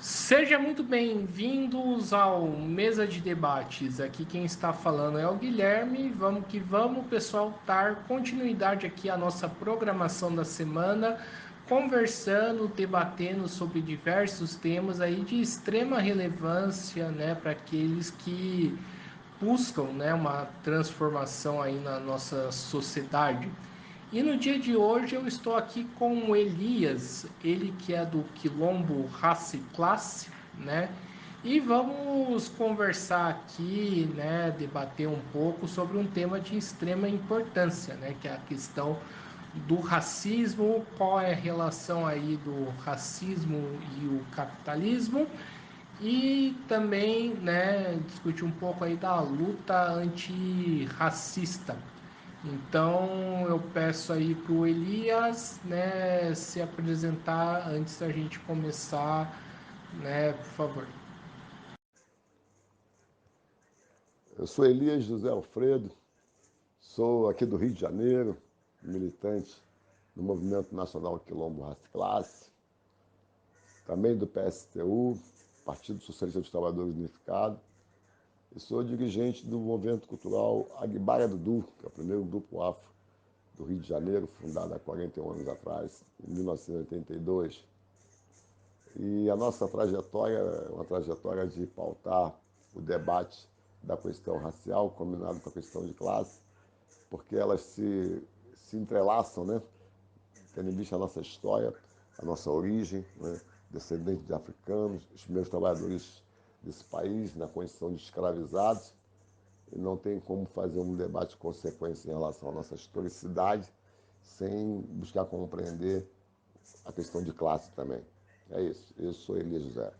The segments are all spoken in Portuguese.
Seja muito bem-vindos ao Mesa de Debates. Aqui quem está falando é o Guilherme. Vamos que vamos, pessoal, dar continuidade aqui à nossa programação da semana, conversando, debatendo sobre diversos temas aí de extrema relevância, né, para aqueles que buscam, né, uma transformação aí na nossa sociedade. E no dia de hoje eu estou aqui com o Elias, ele que é do Quilombo Raça e Classe, né? E vamos conversar aqui, né, debater um pouco sobre um tema de extrema importância, né, que é a questão do racismo, qual é a relação aí do racismo e o capitalismo, e também, né, discutir um pouco aí da luta antirracista. Então eu peço aí para o Elias, né, se apresentar antes da gente começar, né, por favor. Eu sou Elias José Alfredo, sou aqui do Rio de Janeiro, militante do Movimento Nacional Quilombo Raça e Classe, também do PSTU, Partido Socialista dos Trabalhadores Unificado, e sou dirigente do Movimento Cultural Agbaia Dudu, que é o primeiro grupo afro do Rio de Janeiro, fundado há 41 anos atrás, em 1982. E a nossa trajetória é uma trajetória de pautar o debate da questão racial, combinado com a questão de classe, porque elas se entrelaçam, né? Tendo em vista a nossa história, a nossa origem, né? Descendentes de africanos, os primeiros trabalhadores desse país na condição de escravizados, e não tem como fazer um debate de consequência em relação à nossa historicidade sem buscar compreender a questão de classe também. É isso. Eu sou Elias José.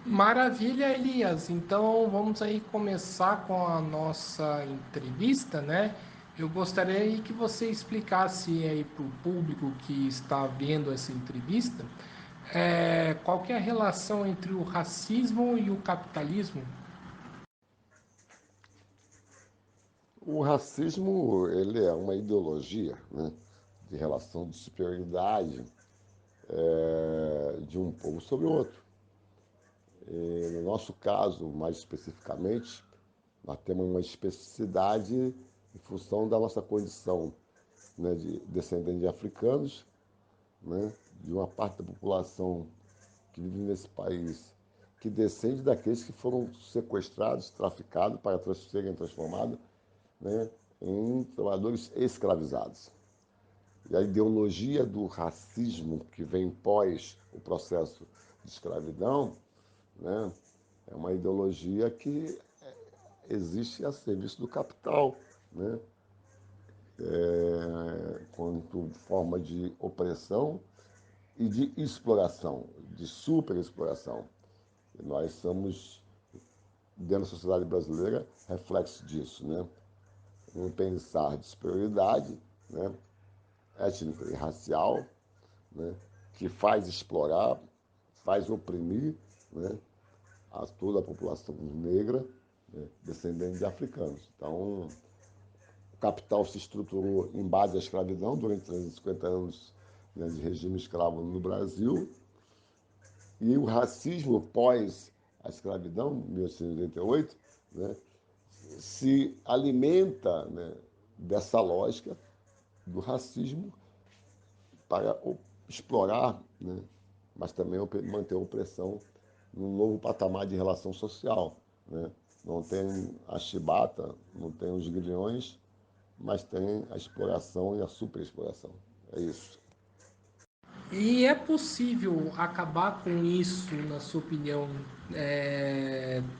Maravilha, Elias. Então vamos aí começar com a nossa entrevista, né? Eu gostaria aí que você explicasse aí para o público que está vendo essa entrevista, qual que é a relação entre o racismo e o capitalismo. O racismo, ele é uma ideologia, né, de relação de superioridade de um povo sobre o outro. E no nosso caso, mais especificamente, nós temos uma especificidade em função da nossa condição, né, de descendente de africanos, né, de uma parte da população que vive nesse país, que descende daqueles que foram sequestrados, traficados para serem transformados, né, em trabalhadores escravizados. E a ideologia do racismo que vem pós o processo de escravidão, né, é uma ideologia que existe a serviço do capital, né, quanto forma de opressão e de exploração, de superexploração. E nós somos, dentro da sociedade brasileira, reflexo disso, né? Um pensar de superioridade, né, étnica e racial, né, que faz explorar, faz oprimir, né, a toda a população negra, né, descendente de africanos. Então, o capital se estruturou em base à escravidão durante 350 anos, né, de regime escravo no Brasil, e o racismo pós a escravidão, 1888, né, se alimenta, né, dessa lógica do racismo para explorar, né, mas também manter a opressão num novo patamar de relação social. Né? Não tem a chibata, não tem os grilhões, mas tem a exploração e a superexploração. É isso. E é possível acabar com isso, na sua opinião,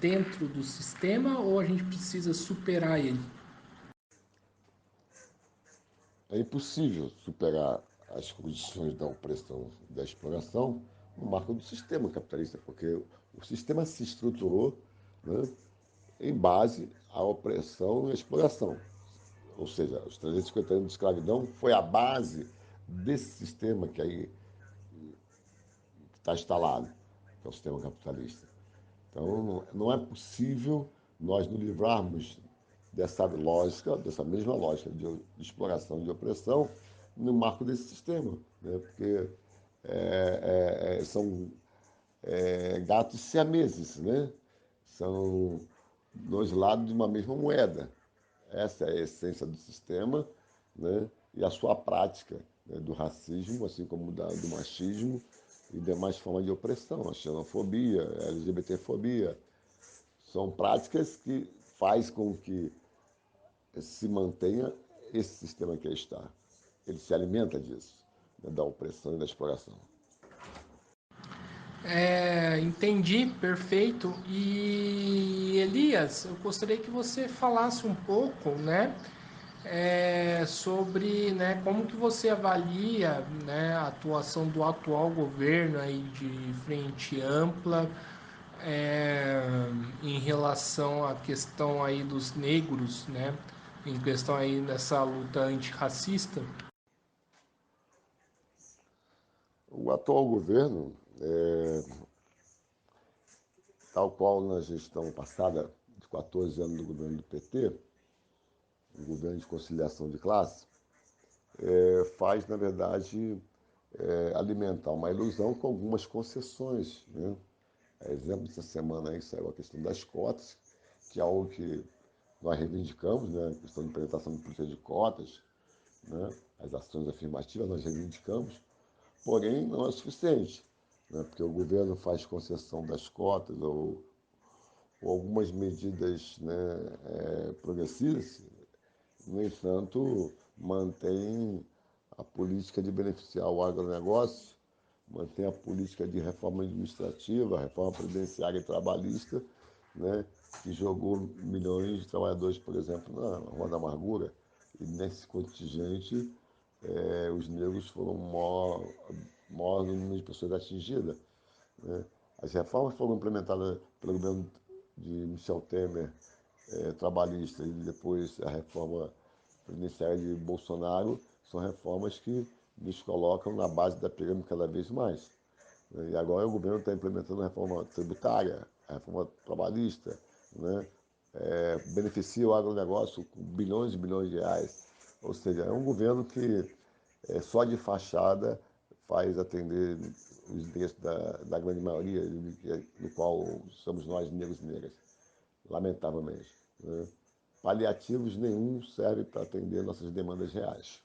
dentro do sistema ou a gente precisa superar ele? É impossível superar as condições da opressão e da exploração no marco do sistema capitalista, porque o sistema se estruturou, né, em base à opressão e à exploração. Ou seja, os 350 anos de escravidão foi a base desse sistema que aí está instalado, que é o sistema capitalista. Então, não é possível nós nos livrarmos dessa lógica, dessa mesma lógica de exploração e de opressão no marco desse sistema, né? Porque são gatos siameses, né? São dois lados de uma mesma moeda. Essa é a essência do sistema, né? E a sua prática, né? Do racismo, assim como do machismo e demais formas de opressão, a xenofobia, a LGBTfobia. São práticas que faz com que se mantenha esse sistema que está. Ele se alimenta disso, né? Da opressão e da exploração. Entendi, perfeito. E Elias, eu gostaria que você falasse um pouco, né, sobre, né, como que você avalia, né, a atuação do atual governo aí de frente ampla, é, em relação à questão aí dos negros, né, em questão aí nessa luta antirracista. O atual governo, tal qual na gestão passada de 14 anos do governo do PT, o governo de conciliação de classe, faz, na verdade, alimentar uma ilusão com algumas concessões, né? Exemplo, essa semana aí saiu a questão das cotas, que é algo que nós reivindicamos, né? A questão de implementação de política de cotas, né? As ações afirmativas nós reivindicamos, porém não é suficiente, né? Porque o governo faz concessão das cotas ou algumas medidas, né, progressistas, no entanto, mantém a política de beneficiar o agronegócio, mantém a política de reforma administrativa, reforma previdenciária e trabalhista, né, que jogou milhões de trabalhadores, por exemplo, na Rua da Amargura, e nesse contingente os negros foram o maior número de pessoas atingidas, né? As reformas foram implementadas pelo governo de Michel Temer, trabalhista, e depois a reforma previdenciária de Bolsonaro, são reformas que nos colocam na base da pirâmide cada vez mais, né? E agora o governo está implementando a reforma tributária, a reforma trabalhista, né? Beneficia o agronegócio com bilhões e bilhões de reais. Ou seja, é um governo que só de fachada faz atender os interesses da grande maioria, do qual somos nós, negros e negras, lamentavelmente, né? Paliativos nenhum serve para atender nossas demandas reais.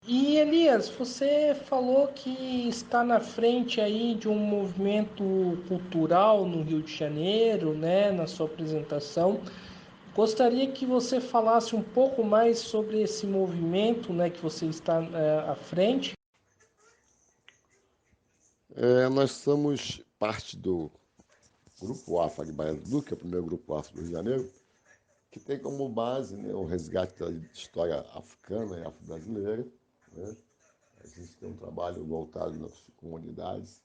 E Elias, você falou que está na frente aí de um movimento cultural no Rio de Janeiro, né, na sua apresentação. Gostaria que você falasse um pouco mais sobre esse movimento, né, que você está à frente. Nós somos parte do Grupo Afro de Baiano do, que é o primeiro grupo afro do Rio de Janeiro, que tem como base, né, o resgate da história africana e afro-brasileira, né? A gente tem um trabalho voltado nas comunidades,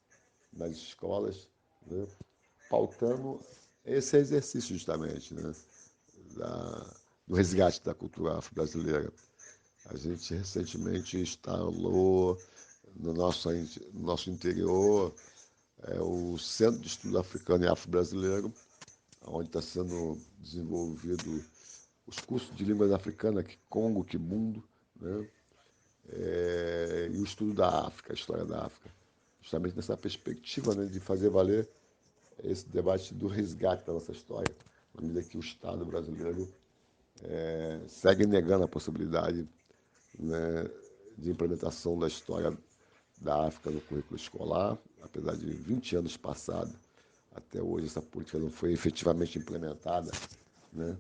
nas escolas, né, pautando esse exercício justamente, né, do resgate da cultura afro-brasileira. A gente recentemente instalou no nosso interior o Centro de Estudo Africano e Afro-Brasileiro, onde está sendo desenvolvido os cursos de línguas africanas, Congo, Kibundo, né? E o estudo da África, a história da África. Justamente nessa perspectiva, né, de fazer valer esse debate do resgate da nossa história, na medida que o Estado brasileiro segue negando a possibilidade, né, de implementação da história da África no currículo escolar, apesar de 20 anos passados, até hoje essa política não foi efetivamente implementada, né?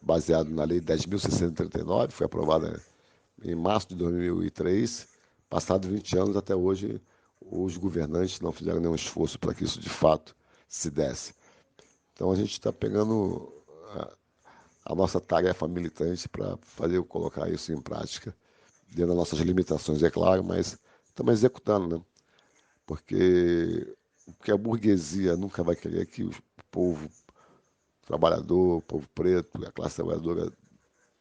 Baseado na Lei 10.639, foi aprovada em março de 2003. Passados 20 anos, até hoje, os governantes não fizeram nenhum esforço para que isso de fato se desse. Então a gente está pegando a nossa tarefa militante para fazer colocar isso em prática, dentro das nossas limitações, é claro, mas estamos executando, né? Porque o que a burguesia nunca vai querer é que o povo trabalhador, o povo preto, a classe trabalhadora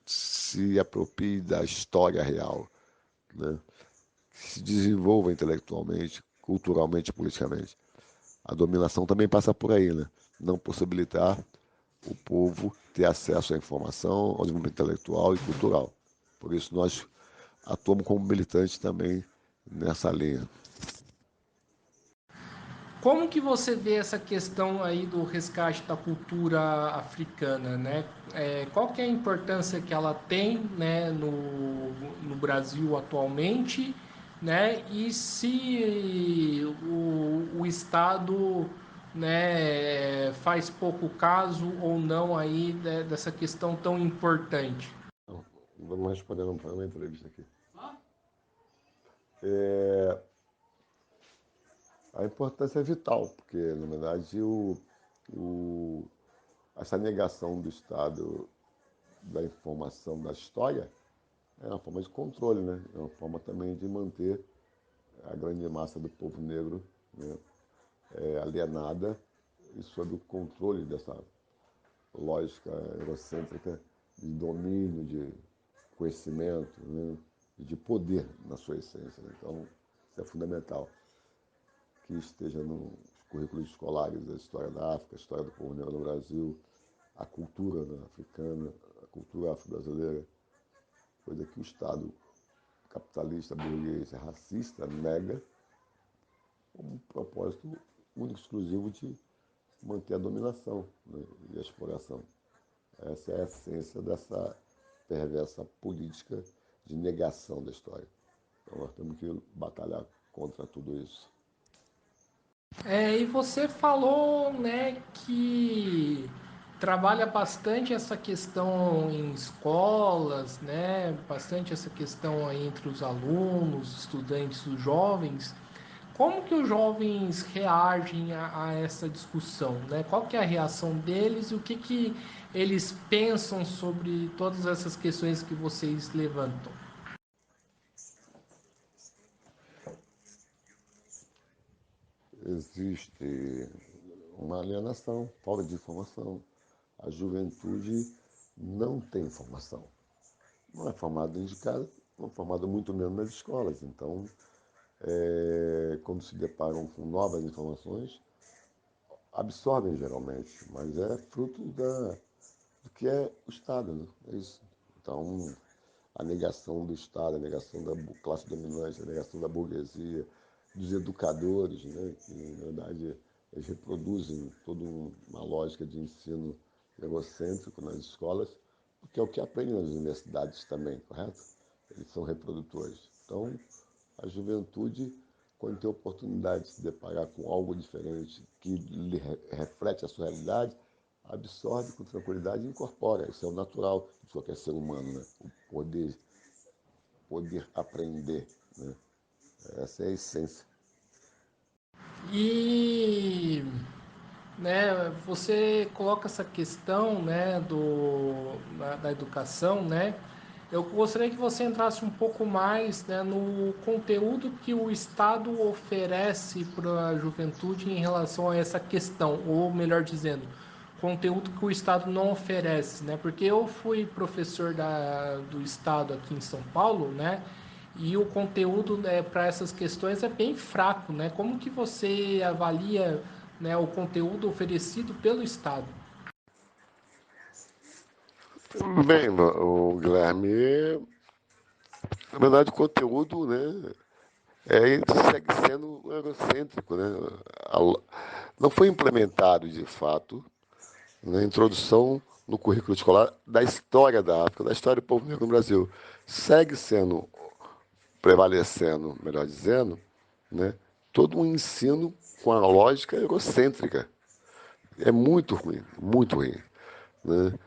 se aproprie da história real, né? Que se desenvolva intelectualmente, culturalmente, politicamente. A dominação também passa por aí, né? Não possibilitar o povo ter acesso à informação, ao desenvolvimento intelectual e cultural. Por isso nós atuamos como militantes também nessa linha. Como que você vê essa questão aí do resgate da cultura africana, né? Qual que é a importância que ela tem, né, no Brasil atualmente, né? E se o Estado, né, faz pouco caso ou não aí dessa questão tão importante? Então, vamos responder uma entrevista aqui. É, a importância é vital, porque, na verdade, o, essa negação do Estado da informação da história é uma forma de controle, né? É uma forma também de manter a grande massa do povo negro, né, alienada e sob o controle dessa lógica egocêntrica de domínio, de conhecimento, né, e de poder na sua essência. Né? Então, isso é fundamental que esteja nos currículos escolares a história da África, a história do povo negro no Brasil, a cultura, né, africana, a cultura afro-brasileira, coisa que o Estado capitalista, burguês, racista nega como um propósito único, exclusivo de manter a dominação, né, e a exploração. Essa é a essência dessa perversa política de negação da história. Então nós temos que batalhar contra tudo isso. E você falou, né, que trabalha bastante essa questão em escolas, né, bastante essa questão aí entre os alunos, estudantes, os jovens. Como que os jovens reagem a essa discussão, né? Qual que é a reação deles e o que que eles pensam sobre todas essas questões que vocês levantam? Existe uma alienação, falta de informação. A juventude não tem informação. Não é formada dentro de casa, não é formada muito menos nas escolas. Então, quando se deparam com novas informações, absorvem geralmente, mas é fruto do que é o Estado, né? É isso. Então, a negação do Estado, a negação da classe dominante, a negação da burguesia, dos educadores, né? Que, na verdade, eles reproduzem toda uma lógica de ensino egocêntrico nas escolas, porque é o que aprendem nas universidades também, correto? Eles são reprodutores. Então, a juventude, quando tem a oportunidade de se deparar com algo diferente, que lhe reflete a sua realidade, absorve com tranquilidade e incorpora. Isso é o natural de qualquer ser humano, né? O poder aprender, né? Essa é a essência. E, né, você coloca essa questão, né, da educação, né? Eu gostaria que você entrasse um pouco mais, né, no conteúdo que o Estado oferece para a juventude em relação a essa questão, ou melhor dizendo, conteúdo que o Estado não oferece, né? Porque eu fui professor do Estado aqui em São Paulo, né? E o conteúdo, né, para essas questões é bem fraco, né? Como que você avalia, né, o conteúdo oferecido pelo Estado? Bem, o Guilherme, na verdade, o conteúdo, né, segue sendo eurocêntrico, né? Não foi implementado, de fato, na introdução no currículo escolar da história da África, da história do povo negro no Brasil. Segue sendo, prevalecendo, melhor dizendo, né, todo um ensino com a lógica eurocêntrica. É muito ruim, muito ruim. Né?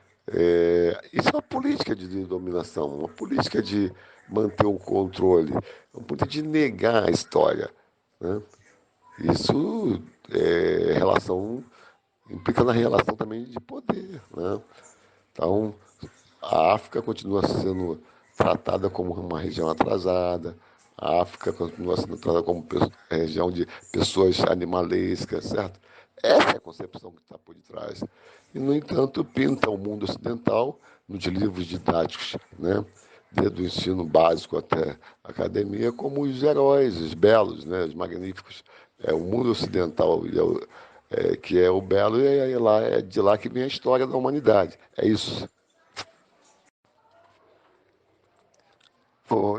Isso é uma política de dominação, uma política de manter o controle, uma política de negar a história. Né? Isso implica na relação também de poder. Né? Então, a África continua sendo tratada como uma região atrasada, a África continua sendo tratada como região de pessoas animalescas, certo? Essa é a concepção que está por detrás. E, no entanto, pinta o mundo ocidental, nos livros didáticos, né? Desde o ensino básico até a academia, como os heróis, os belos, né? Os magníficos. É o mundo ocidental que é o belo, e é de lá que vem a história da humanidade. É isso.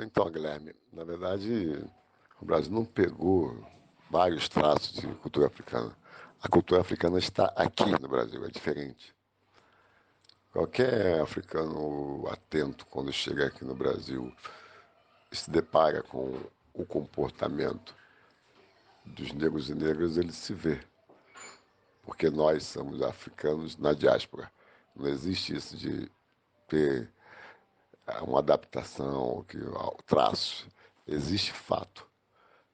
Então, Guilherme, na verdade, o Brasil não pegou vários traços de cultura africana. A cultura africana está aqui no Brasil, é diferente. Qualquer africano atento, quando chega aqui no Brasil, se depara com o comportamento dos negros e negras, ele se vê. Porque nós somos africanos na diáspora. Não existe isso de ter uma adaptação, traço. Existe fato.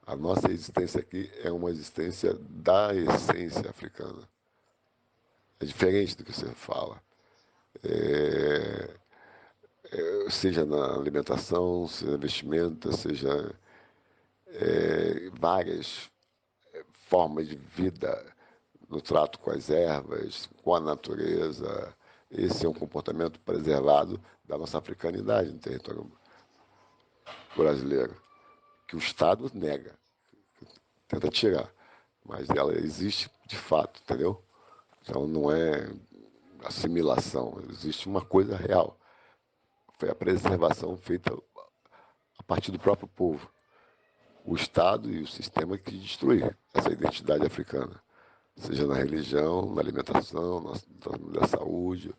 A nossa existência aqui é uma existência da essência africana. É diferente do que você fala. Seja na alimentação, seja na vestimenta, seja várias formas de vida, no trato com as ervas, com a natureza. Esse é um comportamento preservado da nossa africanidade no território brasileiro, que o Estado nega, tenta tirar, mas ela existe de fato, entendeu? Então não é assimilação, existe uma coisa real. Foi a preservação feita a partir do próprio povo. O Estado e o sistema que destruíram essa identidade africana, seja na religião, na alimentação, na saúde,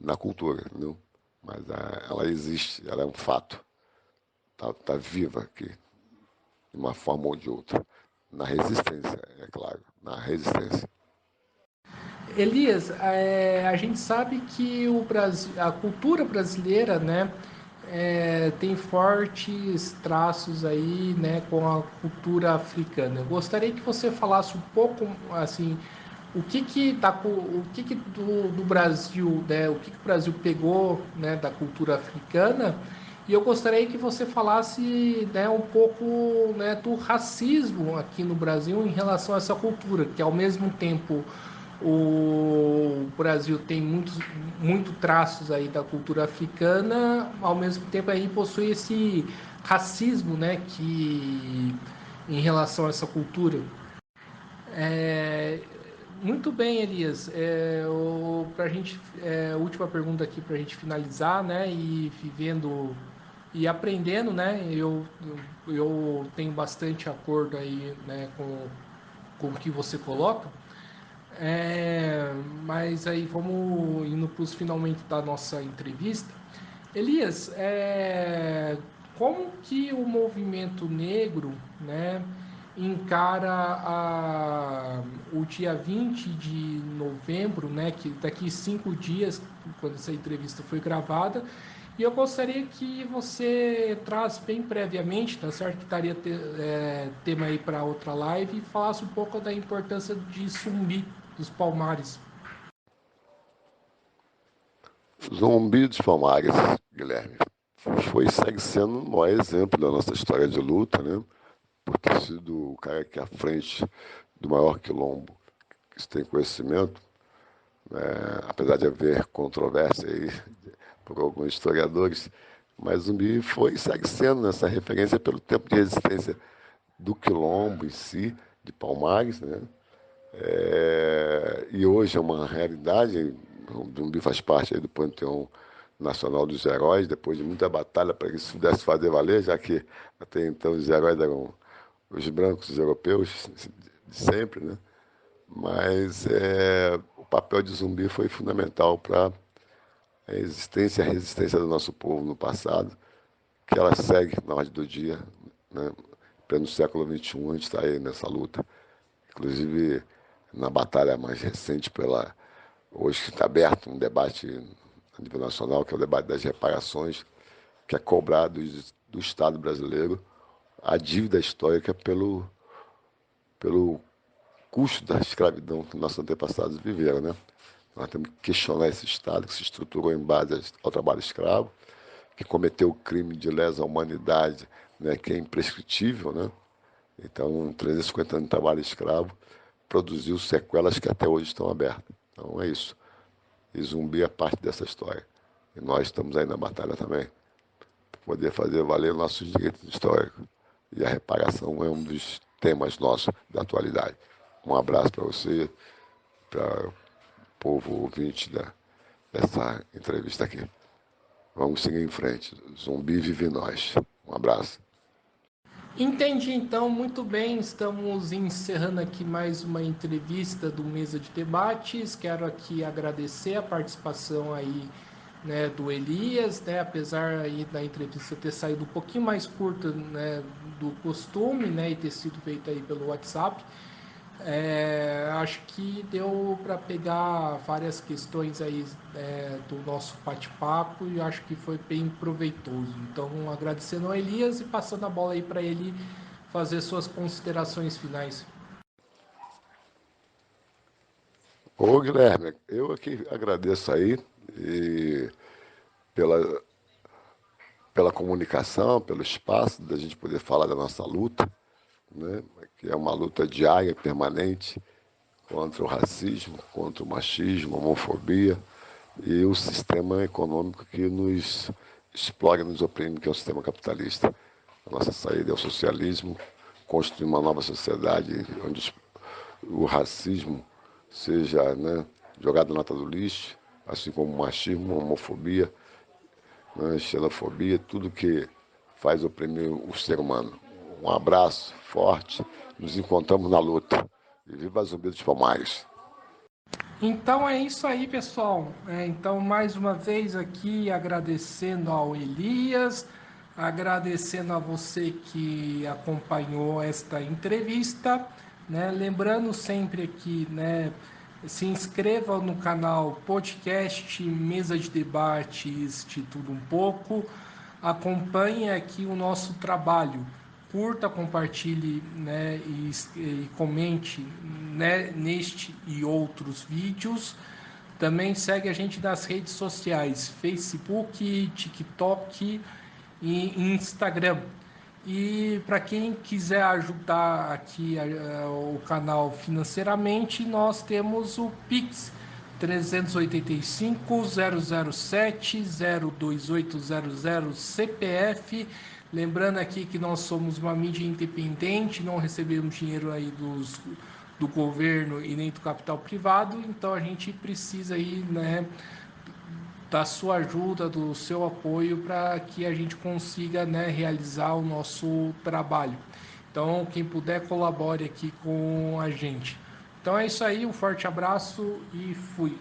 na cultura, entendeu? Mas ela existe, ela é um fato, tá viva aqui, de uma forma ou de outra. Na resistência, é claro, na resistência. Elias, a gente sabe que o Brasil, a cultura brasileira, né, tem fortes traços aí, né, com a cultura africana. Eu gostaria que você falasse um pouco, assim, do Brasil, né, o que o Brasil pegou, né, da cultura africana. E eu gostaria que você falasse, né, um pouco, né, do racismo aqui no Brasil em relação a essa cultura, que ao mesmo tempo o Brasil tem muito traços aí da cultura africana, ao mesmo tempo aí possui esse racismo, né, que em relação a essa cultura. É, muito bem, Elias. Pra gente, última pergunta aqui para a gente finalizar, né, e vivendo e aprendendo, né, eu tenho bastante acordo aí, né, com o que você coloca. Mas aí vamos indo para os finalmente da nossa entrevista. Elias, como que o movimento negro, né, encara o dia 20 de novembro, né, que daqui 5 dias, quando essa entrevista foi gravada, e eu gostaria que você traz bem previamente, tá certo? Que estaria tema aí para outra live, e falasse um pouco da importância de Zumbi dos Palmares. Zumbi dos Palmares, Guilherme, segue sendo o maior exemplo da nossa história de luta, né? Por ter sido o cara que é à frente do maior quilombo que se tem conhecimento, apesar de haver controvérsia aí por alguns historiadores, mas Zumbi foi e segue sendo essa referência pelo tempo de resistência do quilombo em si, de Palmares, né? E hoje é uma realidade, o Zumbi faz parte aí do Panteão Nacional dos Heróis, depois de muita batalha para que isso pudesse fazer valer, já que até então os heróis eram os brancos, os europeus, de sempre, né? Mas o papel de Zumbi foi fundamental para a existência e a resistência do nosso povo no passado, que ela segue na ordem do dia, né? Pleno século XXI, a gente está aí nessa luta. Inclusive, na batalha mais recente, hoje que está aberto um debate a nível nacional, que é o debate das reparações, que é cobrado do Estado brasileiro a dívida histórica pelo custo da escravidão que nossos antepassados viveram, né? Nós temos que questionar esse Estado que se estruturou em base ao trabalho escravo, que cometeu o crime de lesa humanidade, né, que é imprescritível, né? Então, 350 anos de trabalho escravo produziu sequelas que até hoje estão abertas. Então, é isso. E Zumbi é parte dessa história. E nós estamos aí na batalha também, para poder fazer valer nossos direitos históricos. E a reparação é um dos temas nossos da atualidade. Um abraço para você, para o povo ouvinte dessa entrevista aqui. Vamos seguir em frente. Zumbi vive em nós. Um abraço. Entendi, então, muito bem. Estamos encerrando aqui mais uma entrevista do Mesa de Debates. Quero aqui agradecer a participação aí, né, do Elias, né, apesar aí da entrevista ter saído um pouquinho mais curta, né, do costume, né, e ter sido feita aí pelo WhatsApp. Acho que deu para pegar várias questões aí, do nosso bate-papo, e acho que foi bem proveitoso. Então, agradecendo ao Elias e passando a bola aí para ele fazer suas considerações finais. Ô Guilherme, eu aqui agradeço aí e pela, pela comunicação, pelo espaço da gente poder falar da nossa luta, né? Que é uma luta diária, permanente, contra o racismo, contra o machismo, a homofobia e o sistema econômico que nos explora, nos oprime, que é o sistema capitalista. A nossa saída é o socialismo, construir uma nova sociedade onde o racismo seja, né, jogado na lata do lixo, assim como o machismo, a homofobia, né, xenofobia, tudo que faz oprimir o ser humano. Um abraço forte, nos encontramos na luta. E viva Zumbi dos Palmares! Então é isso aí, pessoal. Então, mais uma vez aqui agradecendo ao Elias, agradecendo a você que acompanhou esta entrevista, né? Lembrando sempre aqui, né? Se inscreva no canal Podcast Mesa de Debates de Tudo Um Pouco. Acompanhe aqui o nosso trabalho, curta, compartilhe, né, e comente, né, neste e outros vídeos. Também segue a gente nas redes sociais, Facebook, TikTok e Instagram. E para quem quiser ajudar aqui o canal financeiramente, nós temos o Pix 385 007 02800 CPF. Lembrando aqui que nós somos uma mídia independente, não recebemos dinheiro aí do governo e nem do capital privado, então a gente precisa aí, né, da sua ajuda, do seu apoio para que a gente consiga, né, realizar o nosso trabalho. Então, quem puder, colabore aqui com a gente. Então é isso aí, um forte abraço e fui.